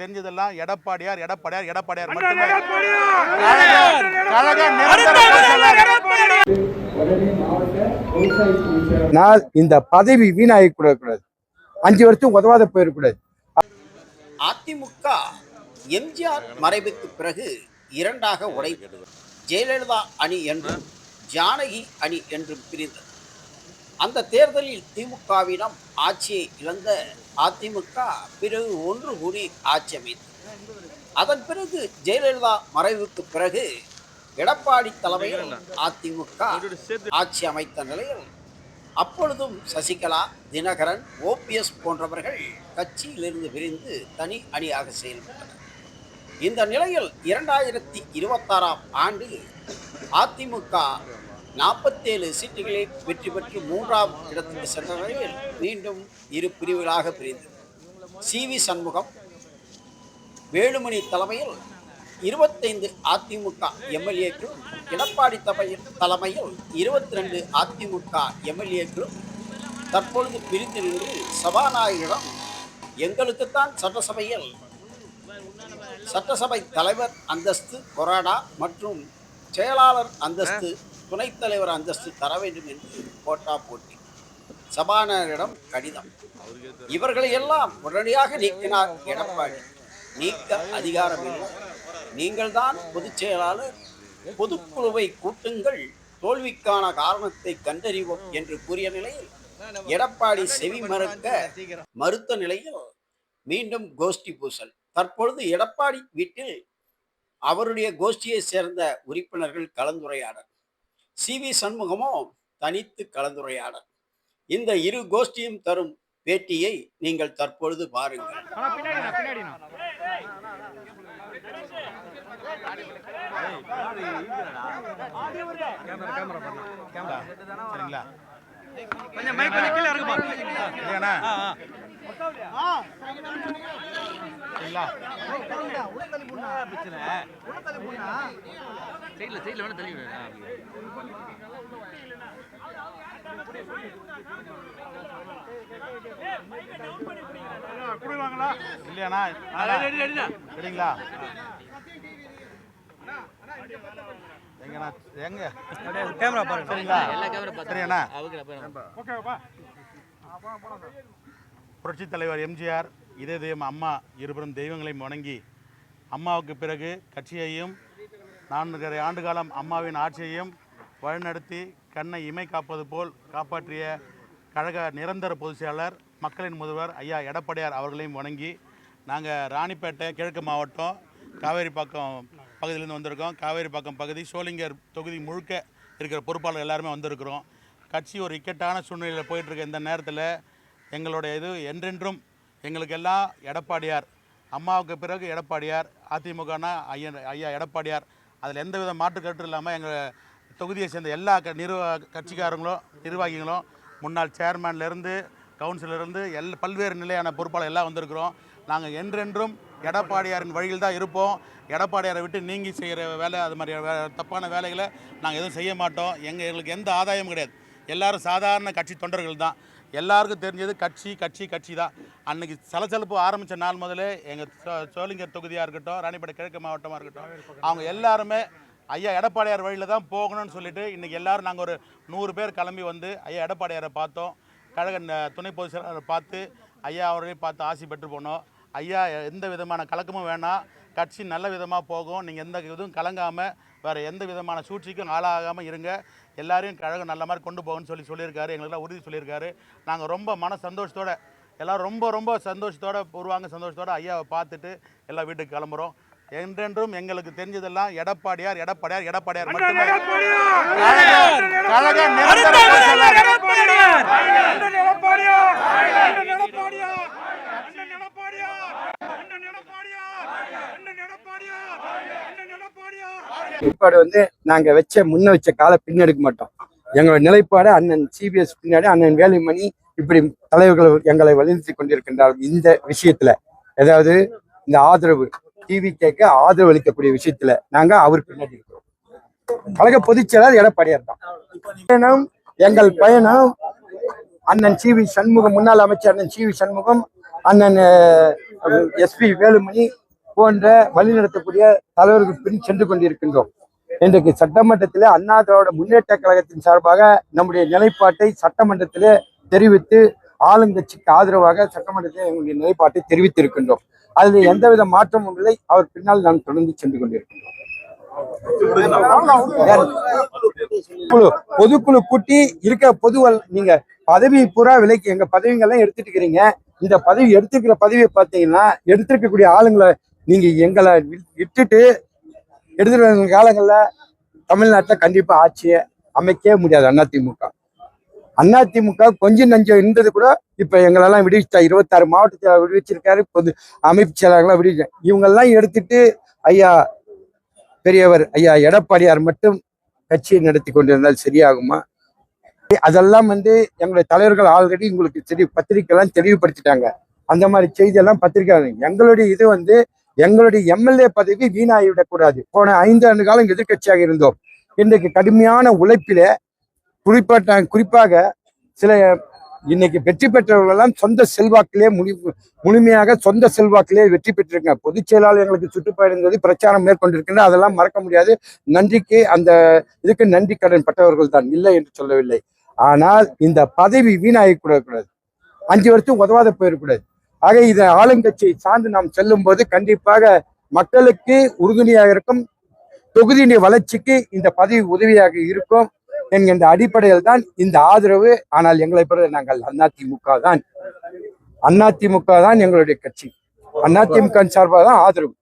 தெரிஞ்சதெல்லாம் எடப்பாடியார் எடப்பாடியார் எடப்பாடியார் நான் இந்த பதவி வீணாகி கூடாது, 5 வருஷம் உதவாத போயிடக்கூடாது. அதிமுக எம்ஜிஆர் மறைவுக்கு பிறகு இரண்டாக உடைந்தது. ஜெயலலிதா அணி என்றும் ஜானகி அணி என்றும் பிரிந்தது. அந்த தேர்தலில் திமுகவிடம் ஆட்சியை இழந்த அதிமுக பிறகு ஒன்று கூடி ஆட்சி அமைத்தது. அதன் பிறகு ஜெயலலிதா மறைவுக்கு பிறகு எடப்பாடி தலைமையில் அதிமுக ஆட்சி அமைத்த நிலையில் அப்பொழுதும் சசிகலா, தினகரன், ஓபிஎஸ் போன்றவர்கள் கட்சியிலிருந்து பிரிந்து தனி அணியாக செயல்பட்டனர். இந்த நிலையில் 2026ஆம் ஆண்டில் அதிமுக 47 சீட்டுகளில் வெற்றி பெற்று 3ஆம் இடத்துக்கு சென்ற நிலையில் மீண்டும் இரு பிரிவுகளாக பிரிந்தது. சி.வி. சண்முகம், வேலுமணி தலைமையில் 25 அதிமுக எம்எல்ஏக்களும், எடப்பாடி தலைமையில் 22 அதிமுக எம்எல்ஏக்களும் தற்பொழுது பிரிந்து நின்று சபாநாயகரிடம் எங்களுக்குத்தான் சட்டசபை தலைவர் அந்தஸ்து கொறடா மற்றும் செயலாளர் அந்தஸ்து, துணைத் தலைவர் அந்தஸ்து தர வேண்டும் என்று போட்டி சபாநாயகரிடம் கடிதம். இவர்களை எல்லாம் உடனடியாக நீக்கினார் எடப்பாடி. நீக்க அதிகாரம் இல்லை, நீங்கள் தான் பொதுச் செயலாளர், பொதுக்குழுவை கூட்டுங்கள், தோல்விக்கான காரணத்தை கண்டறிவோம் என்று கூறிய நிலையில் எடப்பாடி செவி மறுத்த நிலையில் மீண்டும் கோஷ்டி பூசல். தற்பொழுது எடப்பாடி வீட்டில் அவருடைய கோஷ்டியை சேர்ந்த உறுப்பினர்கள் கலந்துரையாடல், சி.வி. சண்முகமோ தனித்து கலந்துரையாடல். இந்த இரு கோஷ்டியும் தரும் பேட்டியை நீங்கள் தற்பொழுது பாருங்கள். புரட்சித் தலைவர் எம்ஜிஆர், இதே தெய்வம் அம்மா இருவரும் தெய்வங்களையும் வணங்கி அம்மாவுக்கு பிறகு கட்சியையும் 4 ஆண்டு காலம் அம்மாவின் ஆட்சியையும் வழிநடத்தி கண்ணை இமை காப்பது போல் காப்பாற்றிய கழக நிரந்தர பொதுச் செயலாளர், மக்களின் முதல்வர் ஐயா எடப்பாடியார் அவர்களையும் வணங்கி நாங்கள் ராணிப்பேட்டை கிழக்கு மாவட்டம் காவேரிப்பாக்கம் பகுதியிலேருந்து வந்திருக்கோம். காவேரிப்பாக்கம் பகுதி சோளிங்கர் தொகுதி முழுக்க இருக்கிற பொறுப்பாளர் எல்லாருமே வந்திருக்கிறோம். கட்சி ஒரு இக்கட்டான சூழ்நிலையில் போயிட்டுருக்க இந்த நேரத்தில் எங்களுடைய இது என்றென்றும் எங்களுக்கெல்லாம் எடப்பாடியார், அம்மாவுக்கு பிறகு எடப்பாடியார், அதிமுகனா ஐயா எடப்பாடியார், அதில் எந்தவித மாற்று கருத்து இல்லாமல் எங்கள் தொகுதியை சேர்ந்த எல்லா கட்சிக்காரங்களும் நிர்வாகிகளும், முன்னாள் சேர்மேன்லேருந்து கவுன்சிலருந்து பல்வேறு நிலையான பொறுப்பாளர் எல்லாம் வந்திருக்கிறோம். நாங்கள் என்றென்றும் எடப்பாடியாரின் வழியில் தான் இருப்போம். எடப்பாடியாரை விட்டு நீங்கி செய்கிற வேலை, அது மாதிரி தப்பான வேலைகளை நாங்கள் எதுவும் செய்ய மாட்டோம். எங்களுக்கு எந்த ஆதாயமும் கிடையாது. எல்லோரும் சாதாரண கட்சி தொண்டர்கள் தான். எல்லாருக்கும் தெரிஞ்சது கட்சி தான். அன்றைக்கி சலசலப்பு ஆரம்பித்த நாள் முதலே எங்கள் சோளிங்கர் தொகுதியாக இருக்கட்டும், ராணிப்பேட்டை கிழக்கு மாவட்டமாக இருக்கட்டும், அவங்க எல்லாருமே ஐயா எடப்பாடியார் வழியில் தான் போகணும்னு சொல்லிட்டு இன்றைக்கி எல்லோரும் நாங்கள் ஒரு 100 பேர் கிளம்பி வந்து ஐயா எடப்பாடியாரை பார்த்தோம். கழக துணை பொதுச் செயலாளரை பார்த்து ஐயா அவரையும் பார்த்து ஆசி பெற்று போனோம். ஐயா எந்த விதமான கலக்கமும் வேணாம், கட்சி நல்ல விதமாக போகும், நீங்கள் எந்த இதுவும் கலங்காமல் வேறு எந்த விதமான சூழ்ச்சிக்கும் ஆளாகாமல் இருங்க, எல்லாரையும் கழகம் நல்ல மாதிரி கொண்டு போகணும்னு சொல்லியிருக்காரு. எங்களுக்கெல்லாம் உறுதி சொல்லியிருக்காரு. நாங்கள் ரொம்ப மன சந்தோஷத்தோடு எல்லோரும் ரொம்ப சந்தோஷத்தோடு சந்தோஷத்தோடு ஐயாவை பார்த்துட்டு எல்லாம் வீட்டுக்கு கிளம்புறோம். என்றென்றும் எங்களுக்கு தெரிஞ்சதெல்லாம் எடப்பாடியார் எடப்பாடியார் எடப்பாடியார் மட்டுமே. நிலைப்பாடு நாங்க முன்ன வச்ச கால பின்னெடுக்க மாட்டோம். எங்களோட நிலைப்பாடு அண்ணன் சிபிஎஸ் பின்னாடி அண்ணன் வேலுமணி இப்படி தலைவர்கள் எங்களை வலியுறுத்தி கொண்டிருக்கின்றார்கள். இந்த விஷயத்துல ஏதாவது இந்த ஆதரவு டிவிகேக்கு ஆதரவு அளிக்கக்கூடிய விஷயத்துல நாங்க அவர் பின்னாடி இருக்கிறோம். கழக பொதுச் செயலாளர் எடப்பாடியார் தான். எங்கள் பயணம் அண்ணன் சி.வி. சண்முகம், முன்னாள் அமைச்சர் அண்ணன் சி.வி. சண்முகம், அண்ணன் எஸ்பி வேலுமணி போன்ற வழிநடத்தக்கூடிய தலைவர்கள் பின் சென்று கொண்டிருக்கின்றோம். இன்றைக்கு சட்டமன்றத்திலே அண்ணா திராவிட முன்னேற்ற கழகத்தின் சார்பாக நம்முடைய நிலைப்பாட்டை சட்டமன்றத்திலே தெரிவித்து ஆளுங்கட்சிக்கு ஆதரவாக சட்டமன்றத்தில் எங்களுடைய நிலைப்பாட்டை தெரிவித்திருக்கின்றோம். அதில் எந்தவித மாற்றமும் இல்லை. அவர் பின்னால் நான் தொடர்ந்து சென்று கொண்டிருக்கின்றோம். பொதுக்குழு கூட்டி இருக்க நீங்க பதவி பூரா விலைக்கு எங்க பதவிகள்லாம் எடுத்துட்டு இருக்கிறீங்க. இந்த பதவி எடுத்துக்கிற பதவியை பார்த்தீங்கன்னா எடுத்திருக்கக்கூடிய ஆளுங்களை நீங்க எங்களை விட்டுட்டு எடுத்துட்டு வர காலங்கள்ல தமிழ்நாட்டில் கண்டிப்பா ஆட்சியை அமைக்கவே முடியாது. அதிமுக கொஞ்சம் நஞ்சம் இருந்தது கூட இப்ப எங்களெல்லாம் விடுவிச்சா 26 மாவட்டத்தில் விடுவிச்சிருக்காரு. பொது அமைப்பு செயலாளர்களாம் விடுவிச்சேன். இவங்கெல்லாம் எடுத்துட்டு ஐயா பெரியவர் ஐயா எடப்பாடியார் மட்டும் கட்சியை நடத்தி கொண்டிருந்தால் சரியாகுமா? அதெல்லாம் எங்களுடைய தலைவர்கள் ஆல்ரெடி உங்களுக்கு பத்திரிகைலாம் தெளிவுபடுத்திட்டாங்க. அந்த மாதிரி செய்தியெல்லாம் பத்திரிகை எங்களுடைய இது எங்களுடைய எம்எல்ஏ பதவி வீணாகிவிடக்கூடாது. போன 5 ஆண்டு காலம் எதிர்கட்சியாக இருந்தோம். இன்றைக்கு கடுமையான உழைப்பிலே குறிப்பாக சில இன்னைக்கு வெற்றி பெற்றவர்களெல்லாம் சொந்த செல்வாக்கிலே முழுமையாக சொந்த செல்வாக்கிலே வெற்றி பெற்றிருக்காங்க. பொதுச் செயலாளர் எங்களுக்கு சுற்றுப்பயணம் பிரச்சாரம் மேற்கொண்டிருக்கின்ற அதெல்லாம் மறக்க முடியாது. நன்றிக்கு அந்த இதுக்கு நன்றி கடன் பட்டவர்கள் தான், இல்லை என்று சொல்லவில்லை. ஆனால் இந்த பதவி வீணாகி கூடாது, 5 வருஷம் உதவாத போயிடக்கூடாது. ஆக இதை ஆளுங்கட்சியை சார்ந்து நாம் செல்லும் போது கண்டிப்பாக மக்களுக்கு உறுதுணையாக இருக்கும், தொகுதியினுடைய வளர்ச்சிக்கு இந்த பதவி உதவியாக இருக்கும் என்கின்ற அடிப்படையில் தான் இந்த ஆதரவு. ஆனால் எங்களை பொறுத்த நாங்கள் அதிமுக தான் எங்களுடைய கட்சி. அதிமுக சார்பாக தான் ஆதரவு.